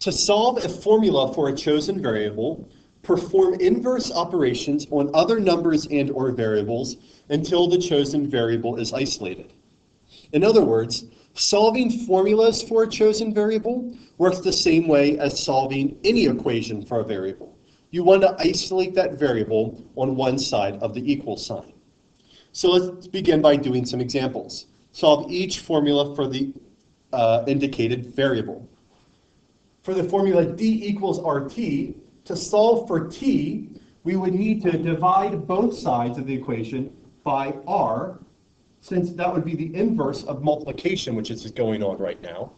To solve a formula for a chosen variable, perform inverse operations on other numbers and or variables until the chosen variable is isolated. In other words, solving formulas for a chosen variable works the same way as solving any equation for a variable. You want to isolate that variable on one side of the equal sign. So let's begin by doing some examples. Solve each formula for the indicated variable. For the formula d equals RT, to solve for t, we would need to divide both sides of the equation by r, since that would be the inverse of multiplication, which is going on right now.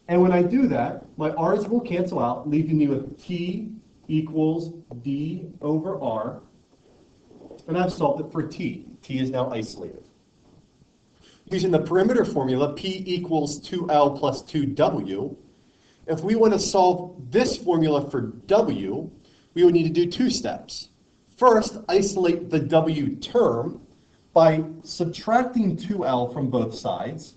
And when I do that, my r's will cancel out, leaving me with t equals d over r. And I've solved it for t. T is now isolated. Using the perimeter formula, P equals 2L plus 2W, if we want to solve this formula for W, we would need to do two steps. First, isolate the W term by subtracting 2L from both sides.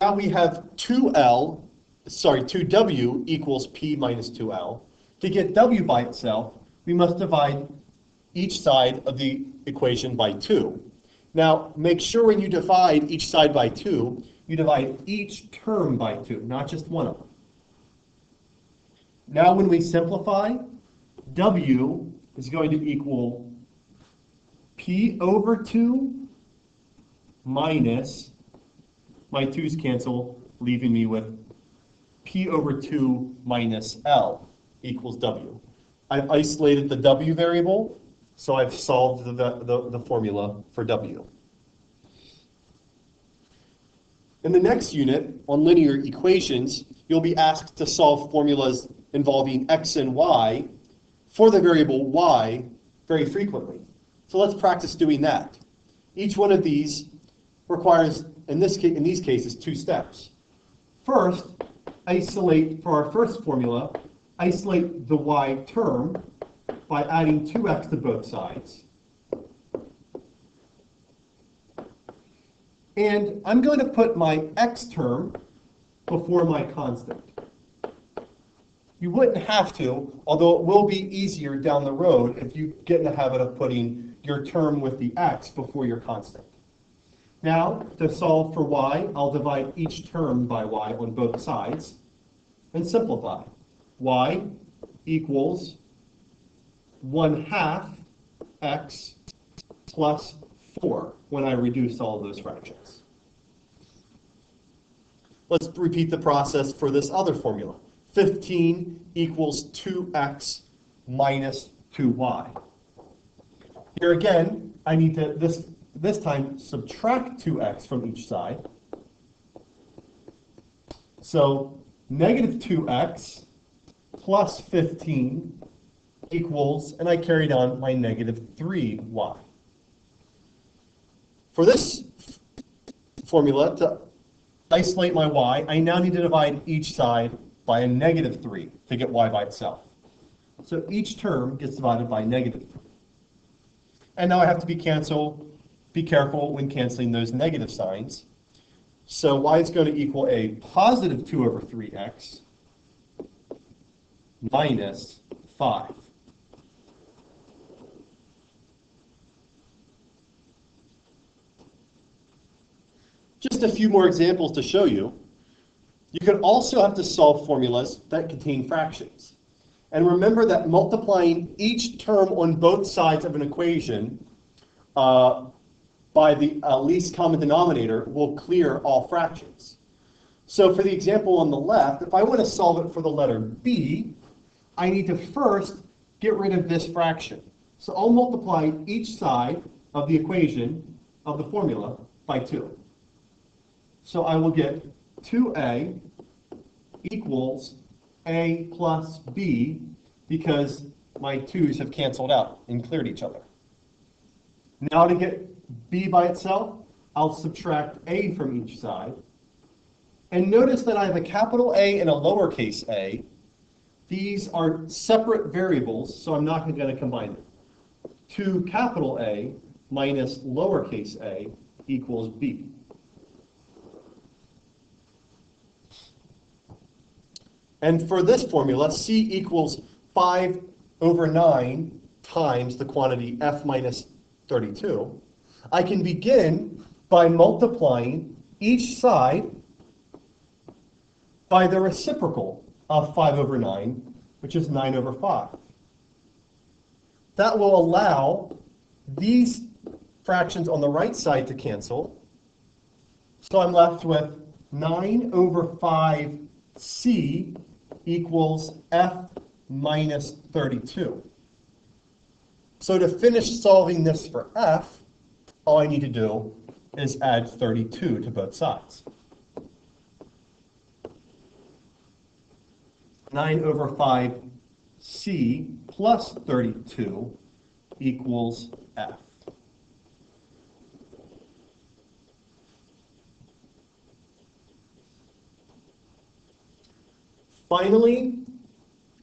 Now we have 2W equals P minus 2L. To get W by itself, we must divide each side of the equation by 2. Now, make sure when you divide each side by 2, you divide each term by 2, not just one of them. Now, when we simplify, W is going to equal P over 2 minus, my 2's cancel, leaving me with P over 2 minus L equals W. I've isolated the W variable, so I've solved the formula for W. In the next unit, on linear equations, you'll be asked to solve formulas involving x and y for the variable y very frequently. So let's practice doing that. Each one of these requires, in these cases, two steps. First, isolate, for our first formula, isolate the y term by adding 2x to both sides. And I'm going to put my x term before my constant. You wouldn't have to, although it will be easier down the road if you get in the habit of putting your term with the x before your constant. Now, to solve for y, I'll divide each term by y on both sides and simplify. Y equals 1/2 x plus 4 when I reduce all of those fractions. Let's repeat the process for this other formula. 15 equals 2x minus 2y. Here again, I need to, this time, subtract 2x from each side. So negative 2x plus 15 equals, and I carried on my negative 3y. For this formula, to isolate my y, I now need to divide each side by a negative 3 to get y by itself. So each term gets divided by negative 3. And now I have to be careful when canceling those negative signs. So y is going to equal a positive 2 over 3x minus 5. Just a few more examples to show you. You could also have to solve formulas that contain fractions. And remember that multiplying each term on both sides of an equation by the least common denominator will clear all fractions. So for the example on the left, if I want to solve it for the letter b, I need to first get rid of this fraction. So I'll multiply each side of the equation of the formula by 2. So I will get 2a equals a plus b, because my 2's have canceled out and cleared each other. Now to get b by itself, I'll subtract a from each side. And notice that I have a capital A and a lowercase a. These are separate variables, so I'm not going to combine them. 2 capital A minus lowercase a equals b. And for this formula, c equals 5 over 9 times the quantity f minus 32. I can begin by multiplying each side by the reciprocal of 5 over 9, which is 9 over 5. That will allow these fractions on the right side to cancel. So I'm left with 9 over 5c equals f minus 32. So to finish solving this for f, all I need to do is add 32 to both sides. 9 over 5c plus 32 equals f. Finally,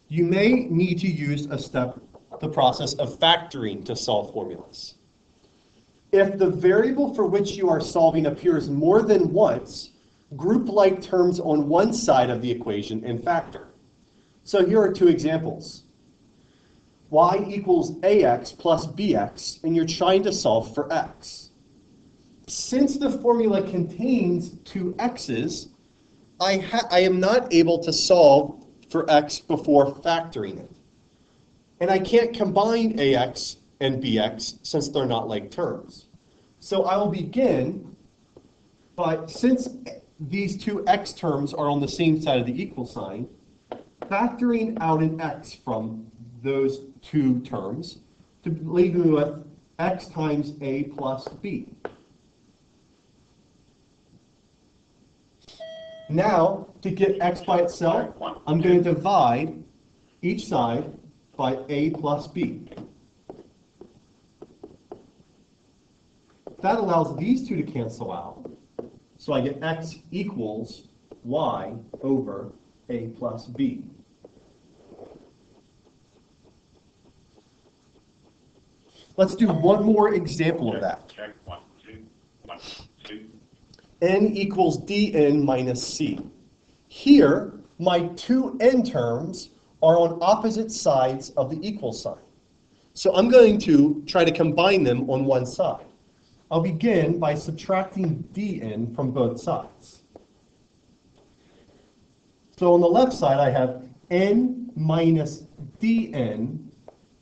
you may need to use the process of factoring to solve formulas. If the variable for which you are solving appears more than once, group like terms on one side of the equation and factor. So here are two examples. Y equals ax plus bx, and you're trying to solve for x. Since the formula contains two x's, I am not able to solve for x before factoring it. And I can't combine ax and bx since they're not like terms. So I will begin by, since these two x terms are on the same side of the equal sign, factoring out an x from those two terms to leave me with x times a plus b. Now, to get x by itself, I'm going to divide each side by a plus b. That allows these two to cancel out, so I get x equals y over a plus b. Let's do one more example of that. Check 1, 2, 1, 2. N equals dn minus c. Here, my two n terms are on opposite sides of the equal sign. So I'm going to try to combine them on one side. I'll begin by subtracting dn from both sides. So on the left side, I have n minus dn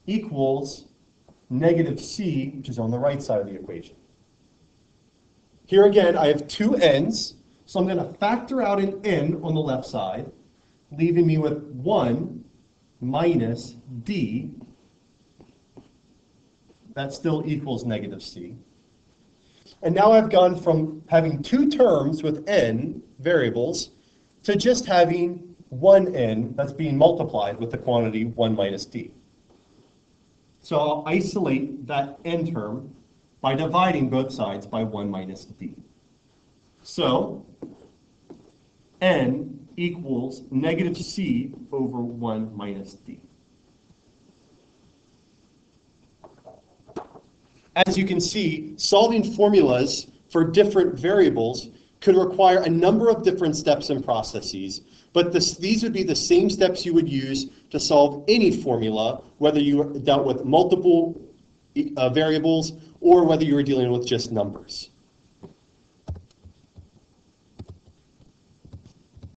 equals negative c, which is on the right side of the equation. Here again, I have two n's, so I'm going to factor out an n on the left side, leaving me with 1 minus d. That still equals negative c. And now I've gone from having two terms with n variables to just having one n that's being multiplied with the quantity 1 minus d. So I'll isolate that n term by dividing both sides by 1 minus d. So n equals negative c over 1 minus d. As you can see, solving formulas for different variables could require a number of different steps and processes, but these would be the same steps you would use to solve any formula, whether you dealt with multiple variables or whether you were dealing with just numbers.